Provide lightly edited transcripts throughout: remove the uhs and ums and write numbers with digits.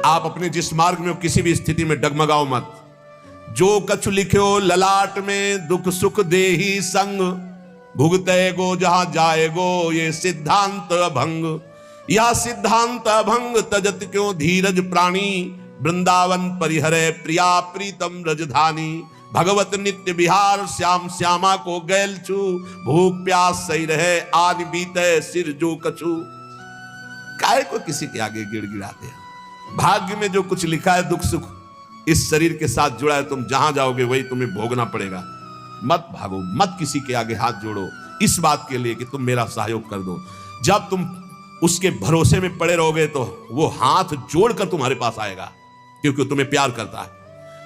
आप अपने जिस मार्ग में हो किसी भी स्थिति में डगमगाओ मत। जो कछु लिख्यो ललाट में दुख सुख देही संग, भुगते गो जहां जाएगो ये सिद्धांत अभंग। यह सिद्धांत अभंग तजत क्यों धीरज प्राणी, वृंदावन परिहरे प्रिया प्रीतम रजधानी। भगवत नित्य विहार श्याम श्यामा को गैल छू, भूख प्यास सही रहे आन बीते सिर जो कछु। काय को किसी के आगे गिड़गिड़ाते हैं। भाग्य में जो कुछ लिखा है दुख सुख इस शरीर के साथ जुड़ा है, तुम जहां जाओगे वही तुम्हें भोगना पड़ेगा। मत भागो, मत किसी के आगे हाथ जोड़ो इस बात के लिए कि तुम मेरा सहयोग कर दो। जब तुम उसके भरोसे में पड़े रहोगे तो वो हाथ जोड़कर तुम्हारे पास आएगा, क्योंकि तुम्हें प्यार करता है,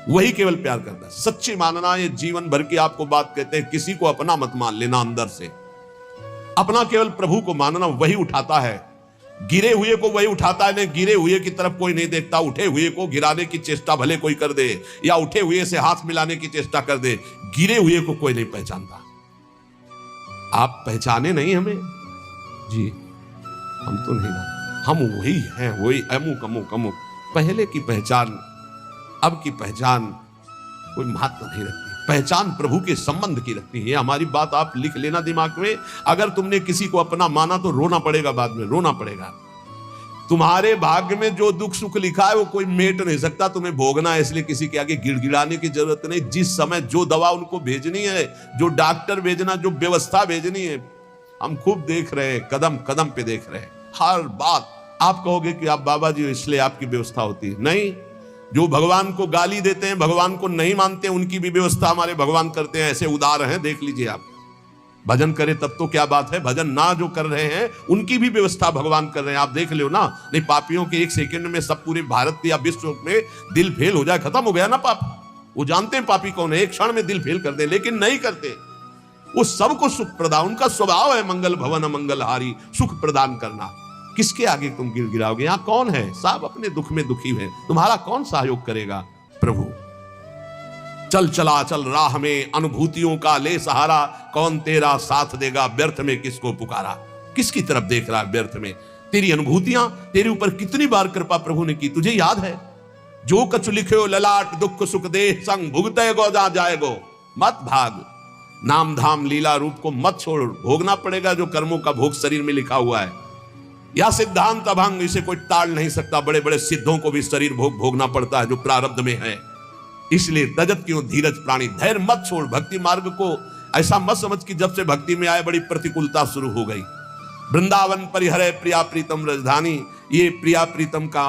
वही केवल प्यार करता है। सच्ची मानना ये जीवन भर की आपको बात कहते हैं। किसी को अपना मत मान लेना, अंदर से अपना केवल प्रभु को मानना। वही उठाता है, गिरे हुए को वही उठाता है। नहीं, गिरे हुए की तरफ कोई नहीं देखता। उठे हुए को गिराने की चेष्टा भले कोई कर दे या उठे हुए से हाथ मिलाने की चेष्टा कर दे, गिरे हुए को कोई नहीं पहचानता। आप पहचाने नहीं हमें जी, हम तो नहीं, हम वही हैं, वही अमुक अमुक अमुक। पहले की पहचान अब की पहचान कोई महत्व नहीं रखती। पहचान प्रभु के संबंध की रखती है। हमारी बात आप लिख लेना दिमाग में। अगर तुमने किसी को अपना माना तो रोना पड़ेगा, बाद में रोना पड़ेगा। तुम्हारे भाग्य में जो दुख सुख लिखा है वो कोई मेट नहीं सकता, तुम्हें भोगना है। इसलिए किसी के आगे गिड़गिड़ाने की जरूरत नहीं। जिस समय जो दवा उनको भेजनी है, जो डॉक्टर भेजना, जो व्यवस्था भेजनी है, हम खूब देख रहे हैं, कदम कदम पे देख रहे हैं। हर बात आप कहोगे कि आप बाबा जी इसलिए आपकी व्यवस्था होती है, नहीं। जो भगवान को गाली देते हैं, भगवान को नहीं मानते, उनकी भी व्यवस्था हमारे भगवान करते हैं। ऐसे उदार हैं, देख लीजिए आप। भजन करे तब तो क्या बात है, भजन ना जो कर रहे हैं उनकी भी व्यवस्था भगवान कर रहे हैं। आप देख लो ना। नहीं, पापियों के एक सेकंड में सब पूरे भारत या विश्व में दिल फेल हो जाए, खत्म हो गया ना पाप। वो जानते हैं पापी कौन है, एक क्षण में दिल फेल कर दे, लेकिन नहीं करते। वो सबको सुख प्रदान, उनका स्वभाव है मंगल भवन मंगलहारी, सुख प्रदान करना। किसके आगे तुम गिड़गिड़ाओगे? यहां कौन है? सब अपने दुख में दुखी है। तुम्हारा कौन सहयोग करेगा? प्रभु। चल चला चल राह में अनुभूतियों का ले सहारा, कौन तेरा साथ देगा व्यर्थ में किसको पुकारा। किसकी तरफ देख रहा है व्यर्थ में? तेरी अनुभूतियां, तेरे ऊपर कितनी बार कृपा प्रभु ने की, तुझे याद है? जो कछु लिखे ललाट दुख सुख देह संग, भुगते गो जा जाएगो। मत भाग, नाम धाम लीला रूप को मत छोड़। भोगना पड़ेगा जो कर्मों का भोग शरीर में लिखा हुआ है। या सिद्धांत अभंग, इसे कोई टाल नहीं सकता। बड़े बड़े सिद्धों को भी शरीर भोगना पड़ता है जो प्रारब्ध में है। इसलिए तजत क्यों धीरज प्राणी, धैर्य मत छोड़। भक्ति मार्ग को ऐसा मत समझ कि जब से भक्ति में आए बड़ी प्रतिकूलता शुरू हो गई। वृंदावन परिहरे प्रिया प्रीतम रजधानी, ये प्रिया प्रीतम का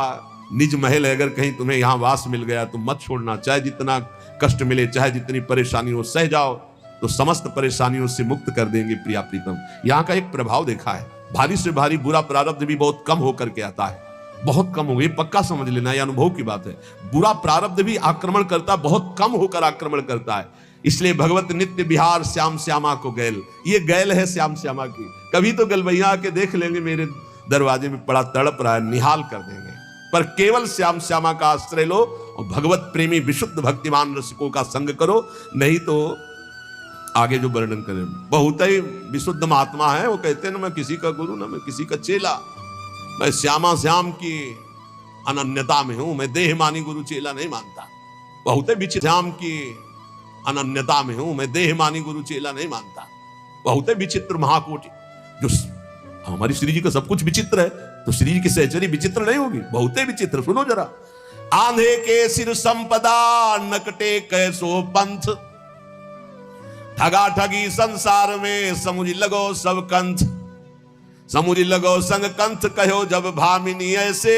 निज महल है। अगर कहीं तुम्हें यहां वास मिल गया तो मत छोड़ना। चाहे जितना कष्ट मिले, चाहे जितनी परेशानी हो, सह जाओ तो समस्त परेशानियों से मुक्त कर देंगे प्रिया प्रीतम। यहां का एक प्रभाव देखा है, भारी से भारी बुरा प्रारब्ध भी बहुत कम होकर के आता है। बहुत कम हो गई, पक्का समझ लेना, यह अनुभव की बात है। बुरा प्रारब्ध भी आक्रमण करता, बहुत कम होकर आक्रमण करता है। इसलिए भगवत नित्य विहार श्याम श्यामा को गैल, ये गैल है श्याम श्यामा की। कभी तो गलबैया आके देख लेंगे, मेरे दरवाजे में पड़ा तड़प रहा है, निहाल कर देंगे। पर केवल श्याम श्यामा का आश्रय लो और भगवत प्रेमी विशुद्ध भक्तिमान रसिकों का संग करो। नहीं तो आगे जो वर्णन करें, बहुत ही विशुद्ध महात्मा है, वो कहते हैं ना, मैं किसी का गुरु ना मैं किसी का चेला, मैं श्यामा श्याम की अनन्यता में हूं, मैं देह मानी गुरु चेला नहीं मानता। बहुत ही विचित्र, श्याम की अनन्यता में हूं, मैं देह मानी गुरु चेला नहीं मानता। बहुत ही विचित्र महाकोटि। जो हमारी श्री जी का सब कुछ विचित्र है, तो श्री जी की सहचरी विचित्र नहीं होगी? बहुत ही विचित्र। सुनो जरा। आंधे के सिर संपदा, नकटे कैसो पंथ, ठगा ठगी संसार में समुझ लगो सब कंथ। समुझ लगो संग कंथ कहो जब भामिनी ऐसे,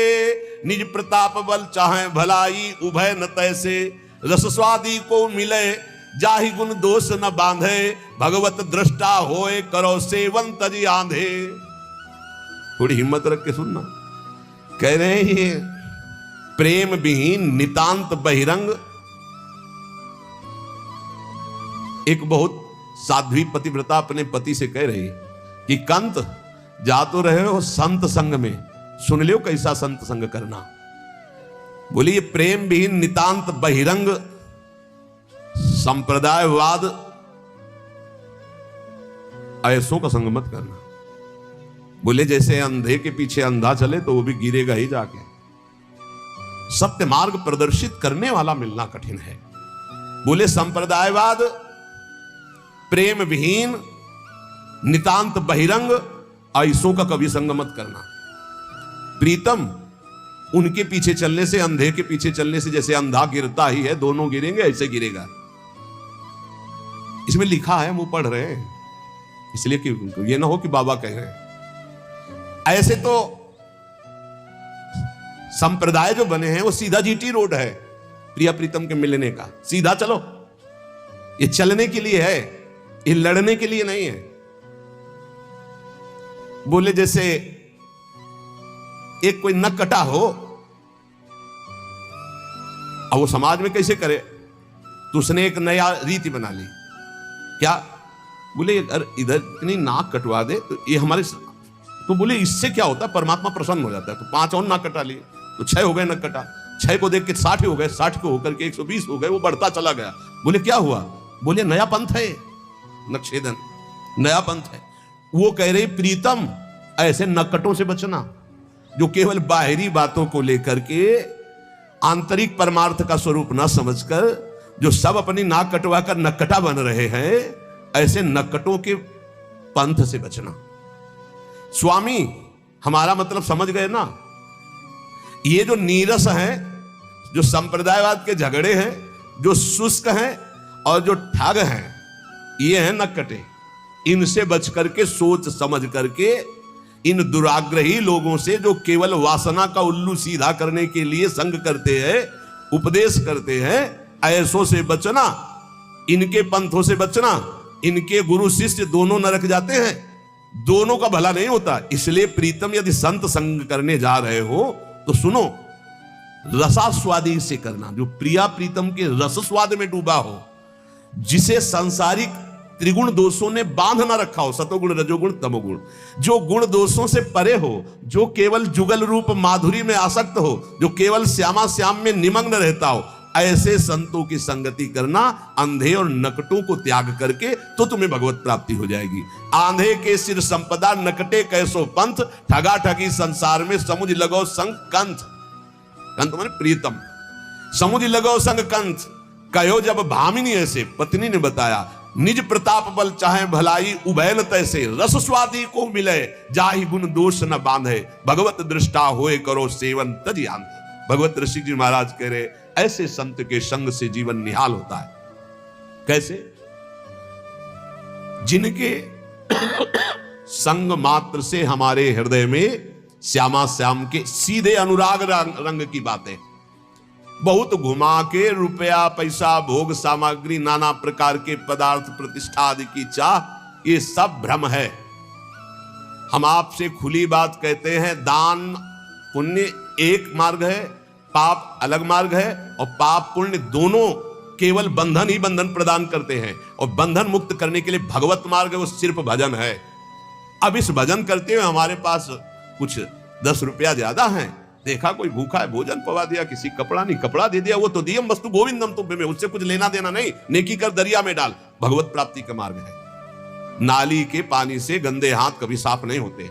निज प्रताप बल चाहे भलाई उभय न तैसे। रस स्वादी को मिले जाहि गुण दोष न बांधे, भगवत दृष्टा होए करो सेवन तजी आंधे। थोड़ी हिम्मत रख के सुनना। कह रहे हैं प्रेम विहीन नितांत बहिरंग। एक बहुत साध्वी पतिव्रता अपने पति से कह रही कि कंत जा तो रहे हो संत संग में, सुन लियो कैसा संत संग करना। बोली ये प्रेम विहीन नितांत बहिरंग संप्रदायवाद ऐसों का संग मत करना। बोले जैसे अंधे के पीछे अंधा चले तो वो भी गिरेगा ही जाके। सत्य मार्ग प्रदर्शित करने वाला मिलना कठिन है। बोले संप्रदायवाद प्रेम विहीन नितांत बहिरंग ऐसों का कभी संग मत करना। प्रीतम उनके पीछे चलने से, अंधे के पीछे चलने से जैसे अंधा गिरता ही है, दोनों गिरेंगे ऐसे गिरेगा। इसमें लिखा है, मुंह पढ़ रहे हैं इसलिए कि ये ना हो कि बाबा कह रहे हैं। ऐसे तो संप्रदाय जो बने हैं वो सीधा जीटी रोड है प्रिया प्रीतम के मिलने का। सीधा चलो, ये चलने के लिए है, ये लड़ने के लिए नहीं है। बोले जैसे एक कोई नक कटा हो, अब वो समाज में कैसे करे, तो उसने एक नया रीति बना ली। क्या? बोले अगर इधर इतनी नाक कटवा दे तो ये हमारे, तो बोले इससे क्या होता है, परमात्मा प्रसन्न हो जाता है। तो 5 और नाक कटा लिए तो 6 हो गए नक कटा। 6 को देख के 60 हो गए, 60 को होकर के 120 हो गए, वो बढ़ता चला गया। बोले क्या हुआ? बोले नया पंथ है, नक्षेदन नया पंथ है। वो कह रहे प्रीतम ऐसे नक्कटों से बचना जो केवल बाहरी बातों को लेकर के आंतरिक परमार्थ का स्वरूप ना समझकर जो सब अपनी नाक कटवा कर नक्कटा बन रहे हैं, ऐसे नक्कटों के पंथ से बचना। स्वामी हमारा मतलब समझ गए ना? ये जो नीरस हैं, जो संप्रदायवाद के झगड़े हैं, जो शुष्क हैं और जो ठग हैं, ये हैं नक्कटे। इनसे बच करके, सोच समझ करके, इन दुराग्रही लोगों से जो केवल वासना का उल्लू सीधा करने के लिए संग करते हैं, उपदेश करते हैं, ऐसों से बचना, इनके पंथों से बचना। इनके गुरु शिष्य दोनों नरक जाते हैं, दोनों का भला नहीं होता। इसलिए प्रीतम यदि संत संग करने जा रहे हो तो सुनो, रसास्वादी से करना, जो प्रिया प्रीतम के रस स्वाद में डूबा हो, जिसे सांसारिक त्रिगुण दोषों ने बांध ना रखा हो, सतोगुण रजोगुण तमोगुण, जो गुण दोषों से परे हो, जो केवल जुगल रूप माधुरी में आसक्त हो, जो केवल श्यामा श्याम में निमग्न रहता हो, ऐसे संतों की संगति करना। अंधे और नकटों को त्याग करके तो तुम्हें भगवत प्राप्ति हो जाएगी। आंधे के सिर संपदा, नकटे कैसो पंथ, ठगा ठगी संसार में समुझ लगो संग कंथ। कंथ माने प्रीतम। समुझ लगो संग कंथ, कहो जब भामिनी ऐसे, पत्नी ने बताया, निज प्रताप बल चाहे भलाई, उभय न तैसे, रस स्वादी को मिले, जाहि गुण दोष न बांधे, भगवत दृष्टा होए करो सेवन तज आंध। भगवत ऋषि जी महाराज कह रहे, ऐसे संत के संग से जीवन निहाल होता है। कैसे? जिनके संग मात्र से हमारे हृदय में श्यामा श्याम के सीधे अनुराग रंग की बातें, बहुत घुमा के रुपया पैसा भोग सामग्री नाना प्रकार के पदार्थ प्रतिष्ठा आदि की चाह, ये सब भ्रम है। हम आपसे खुली बात कहते हैं, दान पुण्य एक मार्ग है, पाप अलग मार्ग है, और पाप पुण्य दोनों केवल बंधन ही बंधन प्रदान करते हैं, और बंधन मुक्त करने के लिए भगवत मार्ग है, वो सिर्फ भजन है। अब इस भजन करते हुए हमारे पास कुछ 10 रुपया ज्यादा है, देखा कोई भूखा है, भोजन पवा दिया, किसी कपड़ा नहीं कपड़ा दे दिया, वो तो दियम वस्तु गोविंदम तुम में, उससे कुछ लेना देना नहीं, नेकी कर दरिया में डाल, भगवत प्राप्ति का मार्ग है। नाली के पानी से गंदे हाथ कभी साफ नहीं होते।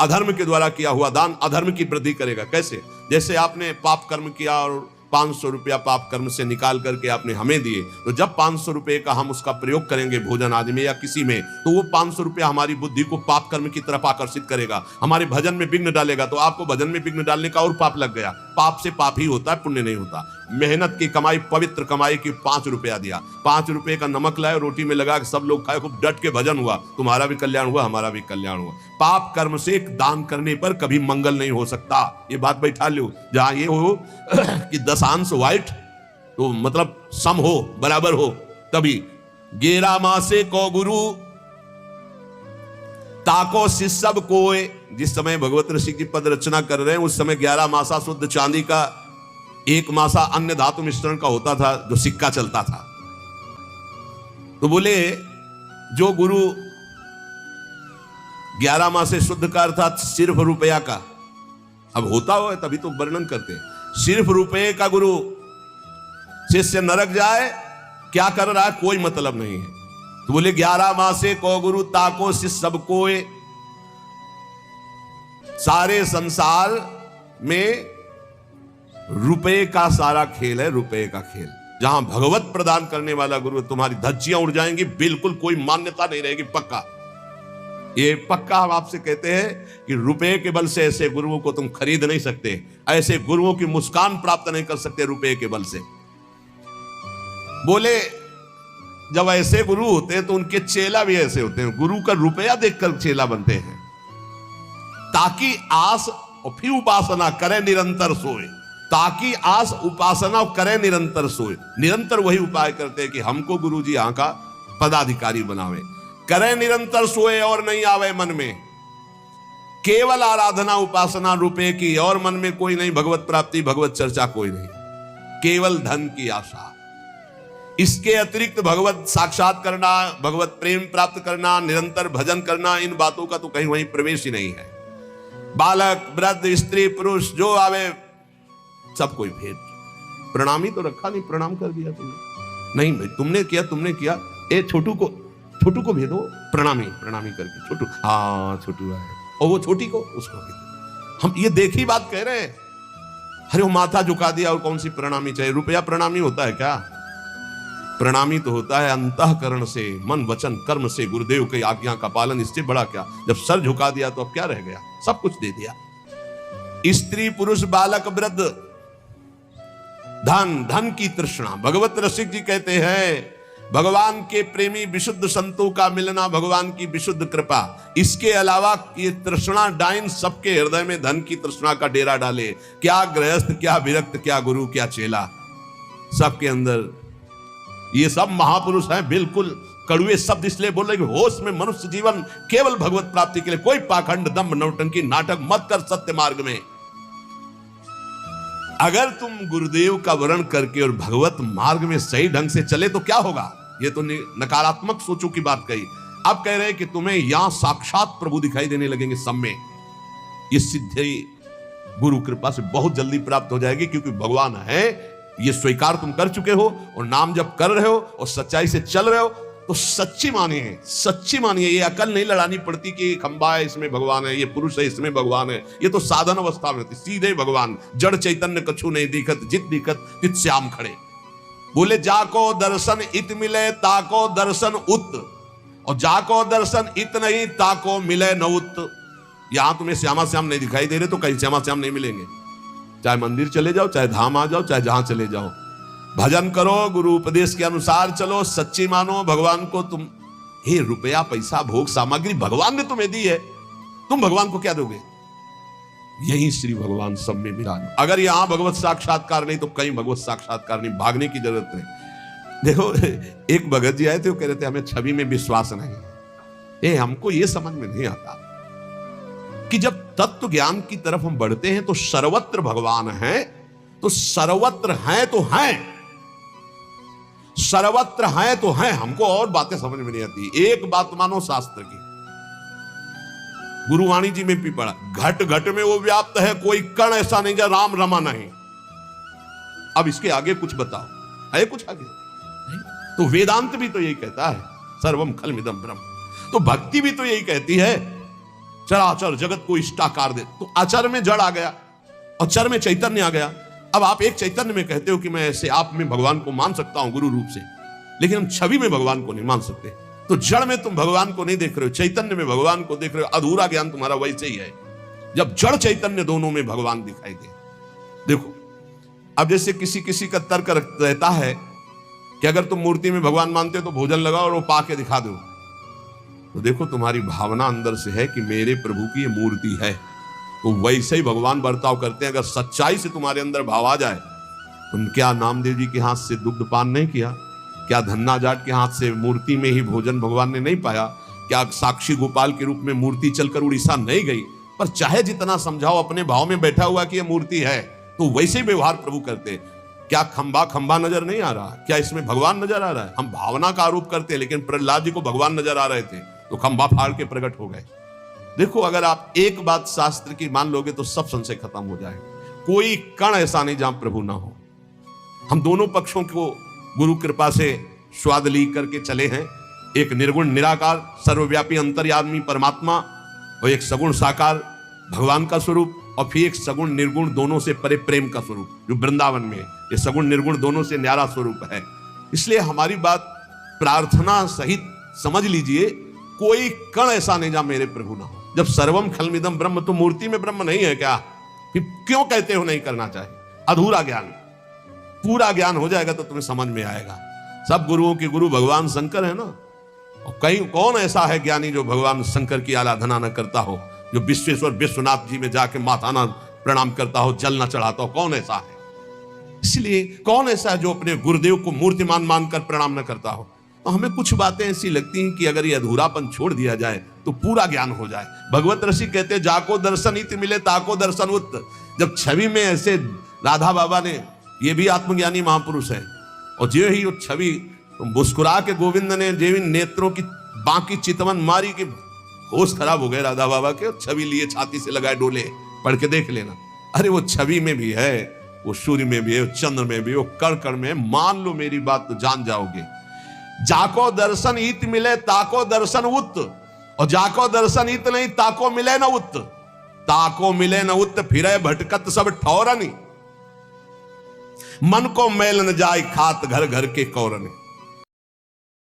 अधर्म के द्वारा किया हुआ दान अधर्म की वृद्धि करेगा। कैसे? जैसे आपने पाप कर्म किया और 500 रुपया पाप कर्म से निकाल करके आपने हमें दिए, तो जब 500 रुपए का हम उसका प्रयोग करेंगे भोजन आदि में या किसी में, तो वो 500 रुपया हमारी बुद्धि को पाप कर्म की तरफ आकर्षित करेगा, हमारे भजन में विघ्न डालेगा। तो आपको भजन में विघ्न डालने का और पाप लग गया। पाप से पाप ही होता है, पुण्य नहीं होता। मेहनत की कमाई, पवित्र कमाई की 5 रुपया दिया, 5 रुपए का नमक लाए, रोटी में लगा, सब लोग खाए, खूब डट के भजन हुआ, तुम्हारा भी कल्याण हुआ, हमारा भी कल्याण हुआ। पाप कर्म से दान करने पर कभी मंगल नहीं हो सकता। ये बात बैठा लो। जहां ये हो कि 10 अंश व्हाइट, तो मतलब सम हो, बराबर हो, तभी 11 मासे को गुरु ताको शिष्य कोय। जिस समय भगवत ऋषि की पद रचना कर रहे हैं, उस समय 11 मासा शुद्ध चांदी का, 1 मासा अन्य धातु मिश्रण का होता था, जो सिक्का चलता था। तो बोले जो गुरु 11 मासे शुद्ध का अर्थात सिर्फ रुपया का, अब होता हो तभी तो वर्णन करते हैं, सिर्फ रुपये का गुरु शिष्य नरक जाए, क्या कर रहा है कोई मतलब नहीं है। तो बोले 11 मासे को गुरु ताको शिष्य सबको, सारे संसार में रुपए का सारा खेल है, रुपए का खेल। जहां भगवत प्रदान करने वाला गुरु, तुम्हारी धज्जियां उड़ जाएंगी, बिल्कुल कोई मान्यता नहीं रहेगी, पक्का। ये पक्का हम आपसे कहते हैं कि रुपए के बल से ऐसे गुरुओं को तुम खरीद नहीं सकते, ऐसे गुरुओं की मुस्कान प्राप्त नहीं कर सकते रुपए के बल से। बोले जब ऐसे गुरु होते हैं तो उनके चेला भी ऐसे होते हैं, गुरु का रुपया देखकर चेला बनते हैं, ताकि आस और फिर उपासना करे निरंतर सोए, ताकि आस उपासना करे निरंतर सोए। निरंतर वही उपाय करते हैं कि हमको गुरु जी यहां का पदाधिकारी बनावे, करे निरंतर सोए और नहीं आवे मन में केवल आराधना उपासना रुपए की, और मन में कोई नहीं भगवत प्राप्ति भगवत चर्चा कोई नहीं, केवल धन की आशा। इसके अतिरिक्त भगवत साक्षात करना, भगवत प्रेम प्राप्त करना, निरंतर भजन करना, इन बातों का तो कहीं वहीं प्रवेश ही नहीं है। बालक वृद्ध स्त्री पुरुष जो आवे सब कोई भेद। प्रणामी तो रखा नहीं, प्रणाम कर दिया तुमने, नहीं भाई तुमने किया, ए छोटू को भेदो, प्रणामी करके, छोटू हाँ छोटू है, और वो छोटी को उसको भेदो। हम ये देखी बात कह रहे हैं। अरे वो माथा झुका दिया और कौन सी प्रणामी चाहिए? रुपया प्रणामी होता है क्या? प्रणामी तो होता है अंतःकरण से, मन वचन कर्म से, गुरुदेव की आज्ञा का पालन। इससे बड़ा क्या? जब सर झुका दिया तो अब क्या रह गया? सब कुछ दे दिया। स्त्री पुरुष बालक वृद्ध, धन की तृष्णा। भगवत रसिक जी कहते हैं भगवान के प्रेमी विशुद्ध संतों का मिलना, भगवान की विशुद्ध कृपा। इसके अलावा ये तृष्णा डाइन सबके हृदय में धन की तृष्णा का डेरा डाले। क्या गृहस्थ, क्या विरक्त, क्या गुरु, क्या चेला, सबके अंदर ये सब महापुरुष हैं। बिल्कुल कड़ुए शब्द इसलिए बोल रहे कि होश में मनुष्य जीवन केवल भगवत प्राप्ति के लिए। कोई पाखंड दंभ नौटंकी नाटक मत कर सत्य मार्ग में। अगर तुम गुरुदेव का वर्ण करके और भगवत मार्ग में सही ढंग से चले तो क्या होगा? ये तो नकारात्मक सोचों की बात कही। अब कह रहे हैं कि तुम्हें यहां साक्षात प्रभु दिखाई देने लगेंगे सब में। ये सिद्धि गुरु कृपा से बहुत जल्दी प्राप्त हो जाएगी, क्योंकि भगवान है ये स्वीकार तुम कर चुके हो, और नाम जब कर रहे हो और सच्चाई से चल रहे हो तो सच्ची मानिए। ये अकल नहीं लड़ानी पड़ती कि खंबा है इसमें भगवान है, ये पुरुष है इसमें भगवान है। ये तो साधन अवस्था में होती, सीधे भगवान। जड़ चैतन्य कछु नहीं दिखत, जित दिखत तित श्याम खड़े। बोले जाको दर्शन इत मिले ताको दर्शन उत, और जाको दर्शन इत नहीं ताको मिले न उत। यहां तुम्हें श्यामा श्याम नहीं दिखाई दे रहे तो कहीं श्यामा श्याम नहीं मिलेंगे। चाहे मंदिर चले जाओ, चाहे धाम आ जाओ, चाहे जहां चले जाओ, भजन करो, गुरु उपदेश के अनुसार चलो, सच्ची मानो भगवान को तुम। हे रुपया पैसा भोग सामग्री भगवान ने तुम्हें दी है, तुम भगवान को क्या दोगे? यही श्री भगवान सब में विराज। अगर यहां भगवत साक्षात्कार नहीं तो कहीं भगवत साक्षात्कार नहीं, भागने की जरूरत नहीं। देखो एक भगत जी आए थे, वो कह रहे थे हमें छवि में विश्वास नहीं। हमको ये समझ में नहीं आता कि जब तत्व ज्ञान की तरफ हम बढ़ते हैं तो सर्वत्र भगवान है, तो सर्वत्र हैं तो हैं, सर्वत्र हैं तो हैं। हमको और बातें समझ में नहीं आती। एक बात मानो शास्त्र की, गुरुवाणी जी में भी पढ़ा, घट घट में वो व्याप्त है, कोई कण ऐसा नहीं जहाँ राम रमा नहीं। अब इसके आगे कुछ बताओ, है कुछ आगे? तो वेदांत भी तो यही कहता है, सर्वम खलमिदम ब्रह्म। तो भक्ति भी तो यही कहती है, चराचर जगत को इष्टाकार दे। तो आचर में जड़ आ गया और चर में चैतन्य आ गया। अब आप एक चैतन्य में कहते हो कि मैं ऐसे आप में भगवान को मान सकता हूं गुरु रूप से, लेकिन हम छवि में भगवान को नहीं मान सकते। तो जड़ में तुम भगवान को नहीं देख रहे हो, चैतन्य में भगवान को देख रहे हो। अधूरा ज्ञान तुम्हारा वैसे ही है, जब जड़ चैतन्य दोनों में भगवान दिखाई दे। देखो अब जैसे किसी का तर्क रहता है कि अगर तुम मूर्ति में भगवान मानते हो तो भोजन लगाओ और वो पा के दिखा दो। तो देखो तुम्हारी भावना अंदर से है कि मेरे प्रभु की ये मूर्ति है, तो वैसे ही भगवान बर्ताव करते हैं। अगर सच्चाई से तुम्हारे अंदर भाव आ जाए, तुम क्या नामदेव जी के हाथ से दुग्ध पान नहीं किया? क्या धन्ना जाट के हाथ से मूर्ति में ही भोजन भगवान ने नहीं पाया? क्या साक्षी गोपाल के रूप में मूर्ति चलकर उड़ीसा नहीं गई? पर चाहे जितना समझाओ, अपने भाव में बैठा हुआ कि यह मूर्ति है, तो वैसे ही व्यवहार प्रभु करते। क्या खंबा नजर नहीं आ रहा? क्या इसमें भगवान नजर आ रहा है? हम भावना का आरोप करते हैं, लेकिन प्रहलाद जी को भगवान नजर आ रहे थे तो खंबा फाड़ के प्रकट हो गए। देखो अगर आप एक बात शास्त्र की मान लोगे तो सब संशय खत्म हो जाएगा। कोई कण ऐसा नहीं जहां प्रभु ना हो। हम दोनों पक्षों को गुरु कृपा से स्वाद ली करके चले हैं। एक निर्गुण निराकार सर्वव्यापी अंतर्यामी परमात्मा, और एक सगुण साकार भगवान का स्वरूप, और फिर एक सगुण निर्गुण दोनों से परे प्रेम का स्वरूप जो वृंदावन में है। ये सगुण निर्गुण दोनों से न्यारा स्वरूप है। इसलिए हमारी बात प्रार्थना सहित समझ लीजिए, कोई कण ऐसा नहीं जहां मेरे प्रभु ना हो। जब सर्वम खलमिदम ब्रह्म, तो मूर्ति में ब्रह्म नहीं है क्या? फिर क्यों कहते हो नहीं करना चाहिए? अधूरा ज्ञान। पूरा ज्ञान हो जाएगा तो तुम्हें समझ में आएगा। सब गुरुओं के गुरु भगवान शंकर है ना। और कहीं कौन ऐसा है ज्ञानी जो भगवान शंकर की आराधना न करता हो, जो विश्वेश्वर विश्वनाथ जी में जाके माथा ना प्रणाम करता हो, जल ना चढ़ाता हो? कौन ऐसा है? इसलिए कौन ऐसा है जो अपने गुरुदेव को मूर्तिमान मानकर प्रणाम न करता हो? तो हमें कुछ बातें ऐसी लगती हैं कि अगर ये अधूरापन छोड़ दिया जाए तो पूरा ज्ञान हो जाए। भगवत ऋषि कहते हैं, जाको दर्शन हित मिले ताको दर्शन उत। जब छवि में ऐसे राधा बाबा ने, ये भी आत्मज्ञानी महापुरुष है, और जो ही वो छवि मुस्कुरा के गोविंद ने जेविन नेत्रों की बाकी चितवन मारी कि होश खराब हो गए राधा बाबा के, छवि लिए छाती से लगाए डोले। पढ़ के देख लेना। अरे वो छवि में भी है, वो सूर्य में भी है, वो चंद्र में भी, वो कण कण में। मान लो मेरी बात तो जान जाओगे। जाको दर्शन इत मिले ताको दर्शन उत, और जाको दर्शन इत नहीं ताको मिले न उत। ताको मिले न उत फिरे भटकत सब ठौरनी। मन को मैल न जाए खात घर घर के कौरनी।